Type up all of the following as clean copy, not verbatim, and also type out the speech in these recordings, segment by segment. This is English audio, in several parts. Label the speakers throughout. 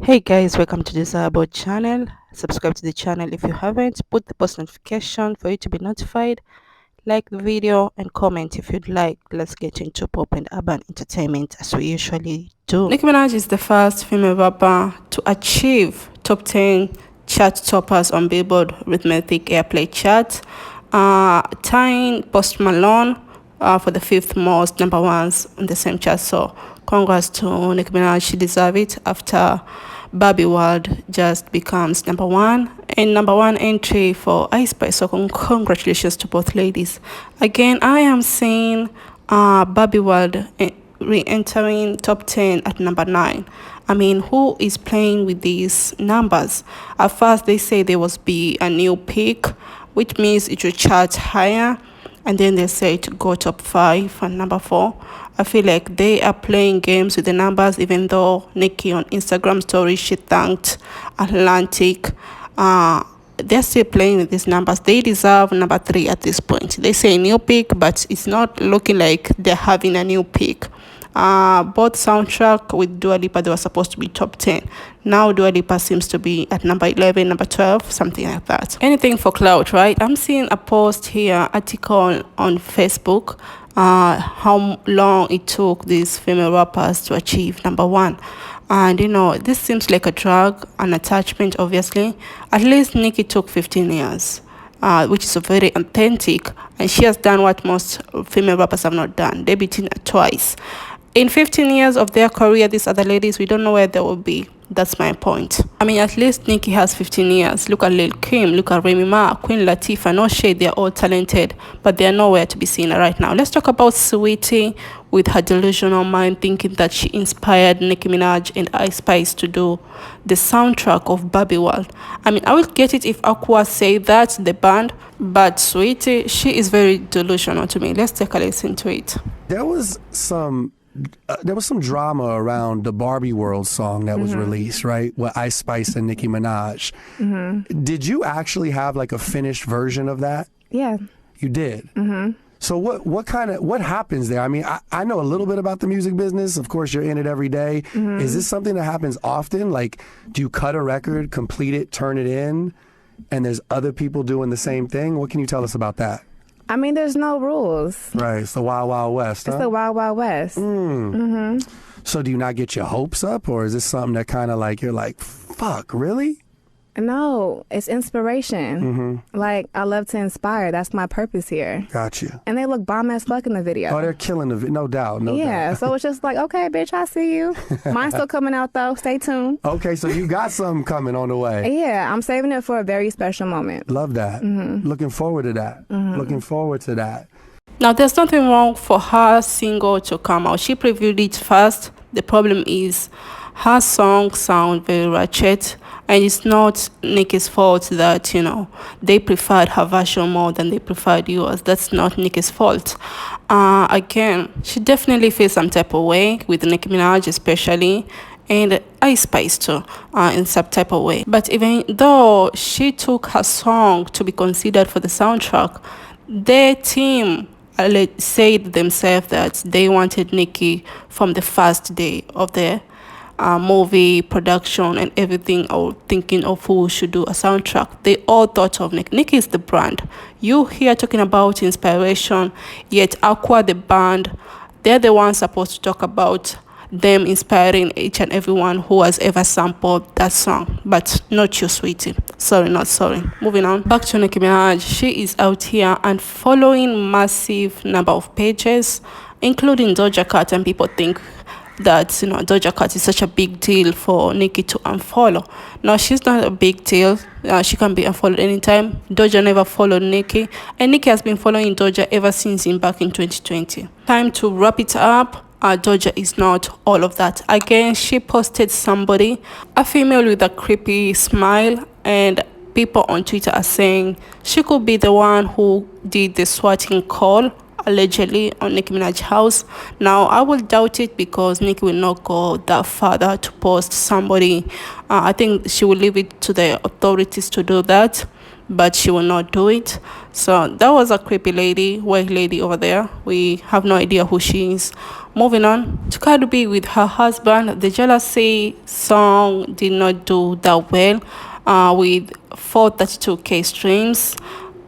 Speaker 1: Hey guys, welcome to this about channel. Subscribe to the channel if you haven't. Put the post notification for you to be notified. Like the video and comment if you'd like. Let's get into pop and urban entertainment as we usually do. Nicki Minaj is the first female rapper to achieve top 10 chart toppers on Billboard Rhythmic Airplay chart, tying Post Malone for the fifth most number ones on the same chart. So congrats to Nicki Minaj. She deserves it after Barbie World just becomes number one and number one entry for IceSpice. So congratulations to both ladies. Again, I am seeing Barbie World re-entering top 10 at number 9. I mean, who is playing with these numbers? At first, they say there was be a new peak, which means it will chart higher, and then they say to go top 5 and number 4. I feel like they are playing games with the numbers, even though Nicki on Instagram story, she thanked Atlantic. They're still playing with these numbers. They deserve number 3 at this point. They say new peak, but it's not looking like they're having a new peak. Both soundtrack with Dua Lipa, they were supposed to be top 10. Now Dua Lipa seems to be at number 11, number 12, something like that. Anything for clout, right? I'm seeing a post here, article on Facebook, how long it took these female rappers to achieve number 1. And this seems like a drug, an attachment, obviously. At least Nicki took 15 years. Which is very authentic, and she has done what most female rappers have not done, debuting twice. In 15 years of their career, these other ladies, we don't know where they will be. That's my point. I mean, at least Nicki has 15 years. Look at Lil Kim, look at Remy Ma, Queen Latifah, no shade, they're all talented, but they're nowhere to be seen right now. Let's talk about Saweetie with her delusional mind, thinking that she inspired Nicki Minaj and IceSpice to do the soundtrack of Barbie World. I mean, I will get it if Aqua say that, the band, but Saweetie, she is very delusional to me. Let's take a listen to it.
Speaker 2: There was some drama around the Barbie World song that was released, right? With IceSpice and Nicki Minaj. Did you actually have like a finished version of that?
Speaker 3: Yeah.
Speaker 2: You did? So what happens there? I mean, I know a little bit about the music business. Of course, you're in it every day. Is this something that happens often? Like, do you cut a record, complete it, turn it in, and there's other people doing the same thing? What can you tell us about that?
Speaker 3: I mean, there's no rules.
Speaker 2: Right, it's the Wild Wild West, huh?
Speaker 3: It's the Wild Wild West.
Speaker 2: So do you not get your hopes up, or is this something that kind of like, you're like, fuck, really?
Speaker 3: No, it's inspiration. Like, I love to inspire. That's my purpose here.
Speaker 2: Got you.
Speaker 3: And they look bomb as fuck in the video.
Speaker 2: Oh, they're killing the video, no doubt, no
Speaker 3: yeah,
Speaker 2: doubt.
Speaker 3: so it's just like, okay, bitch, I see you. Mine's still coming out, though. Stay tuned.
Speaker 2: Okay, so you got something coming on the way.
Speaker 3: Yeah, I'm saving it for a very special moment.
Speaker 2: Love that. Looking forward to that. Looking forward to that.
Speaker 1: Now, there's nothing wrong for her single to come out. She previewed it first. The problem is her songs sound very ratchet, and it's not Nicki's fault that, they preferred her version more than they preferred yours. That's not Nicki's fault. Again, she definitely feels some type of way with Nicki Minaj especially, and IceSpice too, in some type of way. But even though she took her song to be considered for the soundtrack, their team said themselves that they wanted Nicki from the first day of the movie production and everything, or thinking of who should do a soundtrack. They all thought of Nicki. Nicki is the brand. You here talking about inspiration, yet Aqua, the band, they're the ones supposed to talk about them inspiring each and everyone who has ever sampled that song, but not you, sweetie. Sorry, not sorry. Moving on, back to Nicki Minaj. She is out here and following massive number of pages, including Doja Cat, and people think that Doja Cat is such a big deal for Nicki to unfollow. No, she's not a big deal. She can be unfollowed anytime. Doja never followed Nicki, and Nicki has been following Doja ever since back in 2020. Time to wrap it up. Doja is not all of that. Again, she posted somebody, a female with a creepy smile, and people on Twitter are saying she could be the one who did the swatting call, allegedly, on Nicki Minaj's house. Now, I will doubt it because Nicki will not go that further to post somebody. I think she will leave it to the authorities to do that. but she will not do it. So that was a creepy lady, white lady over there. We have no idea who she is. Moving on to CardiB with her husband. The Jealousy song did not do that well, with 432k streams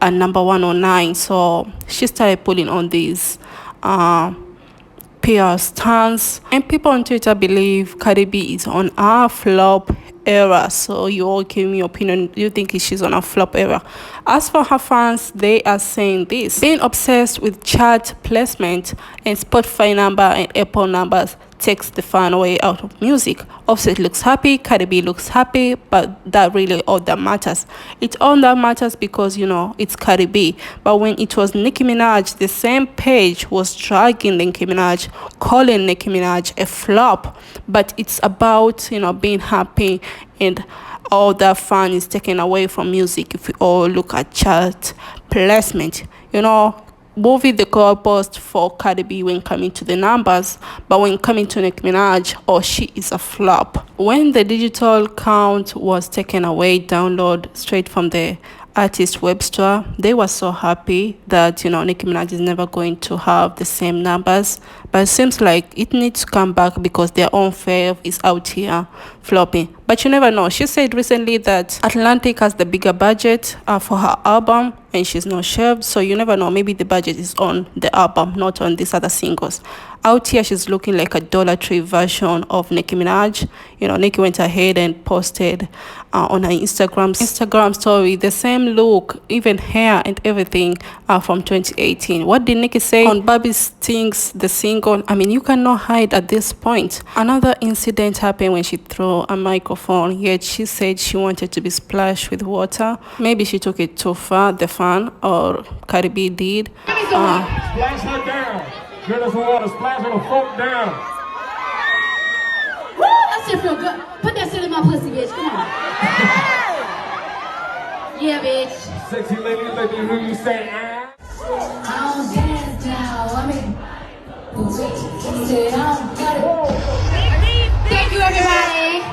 Speaker 1: and number 109. So she started pulling on these PR stance, and people on Twitter believe CardiB is on a flop era. So you all give me your opinion. Do you think she's on a flop era? As for her fans, they are saying this: being obsessed with chart placement and Spotify number and Apple numbers takes the fun away out of music. Offset looks happy, CardiB looks happy, but that really all that matters. It's all that matters because, you know, it's CardiB. But when it was Nicki Minaj, the same page was dragging Nicki Minaj, calling Nicki Minaj a flop. But it's about, you know, being happy, and all that fun is taken away from music if we all look at chart placement. You know, moving the goalpost for CardiB when coming to the numbers, but when coming to Nicki Minaj, she is a flop. When the digital count was taken away, download straight from the artist web store, they were so happy that, you know, Nicki Minaj is never going to have the same numbers. But it seems like it needs to come back because their own fave is out here flopping. But you never know. She said recently that Atlantic has the bigger budget for her album, and she's not sure. So you never know. Maybe the budget is on the album, not on these other singles. Out here, she's looking like a Dollar Tree version of Nicki Minaj. You know, Nicki went ahead and posted on her Instagram story the same look, even hair and everything from 2018. What did Nicki say on Barbie Stings, the single? I mean, you cannot hide at this point. Another incident happened when she threw a microphone, yet she said she wanted to be splashed with water. Maybe she took it too far, the fan, or CardiB did.
Speaker 4: Splash her down. Get us some water, splash her the fuck down.
Speaker 5: Woo, that shit feel good. Put that shit in my pussy, bitch. Come on. Yeah, bitch.
Speaker 4: Sexy lady, let me hear you say ah.
Speaker 5: I don't dance now. I mean, say I don't got it. Thank you, everybody.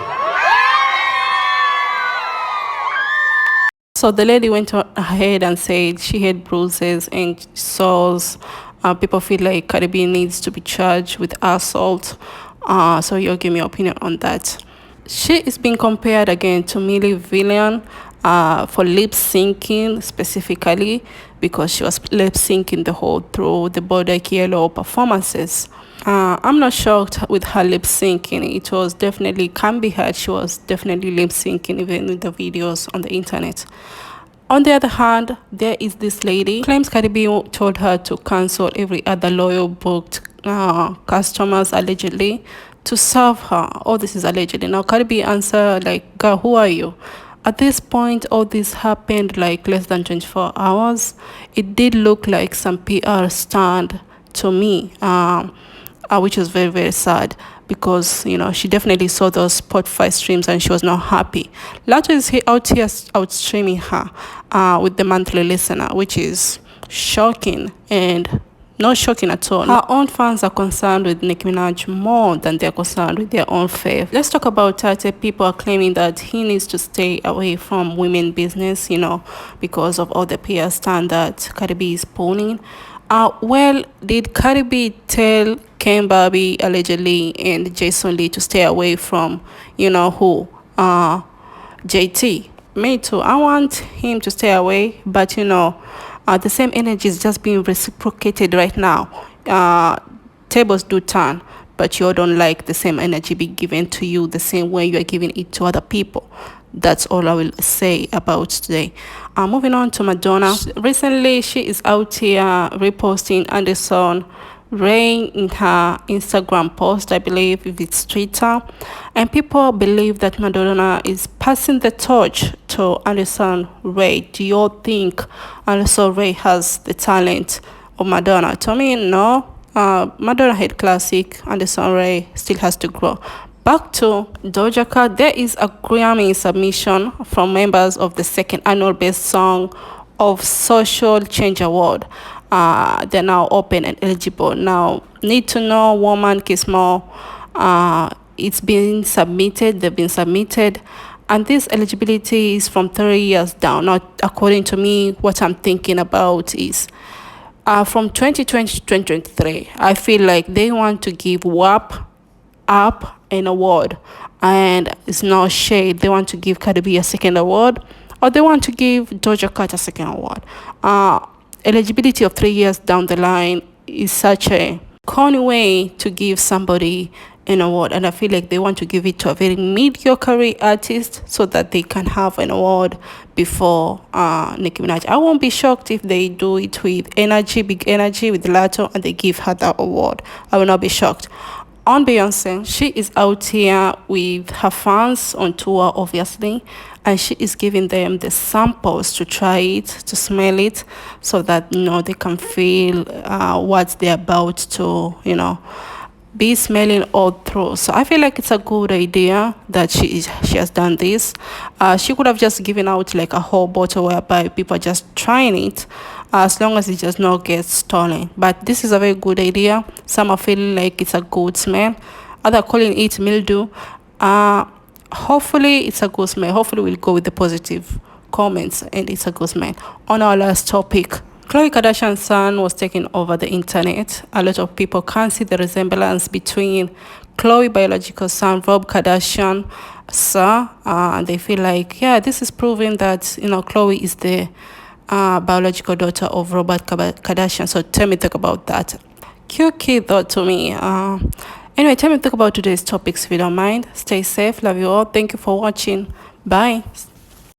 Speaker 1: So the lady went ahead and said she had bruises and sores. People feel like CardiB needs to be charged with assault. So you'll give me your opinion on that. She is being compared again to Millie Villian for lip syncing specifically, because she was lip syncing the whole through the Bodak Yellow performances. I'm not shocked with her lip syncing. It was definitely can be heard. She was definitely lip syncing even in the videos on the internet. On the other hand, there is this lady claims CardiB told her to cancel every other loyal booked customers allegedly to serve her. All this is allegedly. Now CardiB answered like, "Girl, who are you?" At this point, all this happened like less than 24 hours. It did look like some PR stunt to me, which was very, very sad, because, you know, she definitely saw those Spotify streams and she was not happy. Lato is out here outstreaming her with the monthly listener, which is shocking and not shocking at all. Her own fans are concerned with Nicki Minaj more than they're concerned with their own faith. Let's talk about Tate. People are claiming that he needs to stay away from women business, you know, because of all the PR stand that CardiB is pulling. Well, did CardiB tell Ken Barbie allegedly and Jason Lee to stay away from, you know who, JT? Me too. I want him to stay away, but you know, the same energy is just being reciprocated right now. Tables do turn, but you don't like the same energy be given to you the same way you are giving it to other people. That's all I will say about today. Moving on to Madonna. Recently, she is out here reposting Anderson Ray in her Instagram post, I believe, if it's Twitter. And people believe that Madonna is passing the torch to Anderson Ray. Do you all think Anderson Ray has the talent of Madonna? To me, no. Madonna had classic. Anderson Ray still has to grow. Back to Doja Cat, there is a Grammy submission from members of the second annual Best Song of Social Change Award. They're now open and eligible. Now, Need to Know, Woman, Kiss More, it's been submitted. They've been submitted. And this eligibility is from 3 years down. Not according to me, what I'm thinking about is from 2020 to 2023. I feel like they want to give WAP up an award, and it's not shade. They want to give CardiB a second award, or they want to give Doja Cat a second award. Eligibility of 3 years down the line is such a corny way to give somebody an award, and I feel like they want to give it to a very mediocre artist so that they can have an award before Nicki Minaj. I won't be shocked if they do it with Energy, Big Energy, with Lato, and they give her that award. I will not be shocked. On Beyonce, she is out here with her fans on tour, obviously, and she is giving them the samples to try it, to smell it, so that they can feel what they're about to be smelling all through. So I feel like it's a good idea that she has done this. She could have just given out like a whole bottle whereby people are just trying it, as long as it does not get stolen. But this is a very good idea. Some are feeling like it's a good smell, others calling it mildew. Hopefully it's a good smell. Hopefully we'll go with the positive comments and it's a good smell. On our last topic, Khloe Kardashian's son was taking over the internet. A lot of people can't see the resemblance between Khloe's biological son, Rob Kardashian, and they feel like, yeah, this is proving that Khloe is the biological daughter of Robert Kardashian. So tell me, talk about that. Cute thought to me. Anyway, tell me, talk about today's topics if you don't mind. Stay safe. Love you all. Thank you for watching. Bye.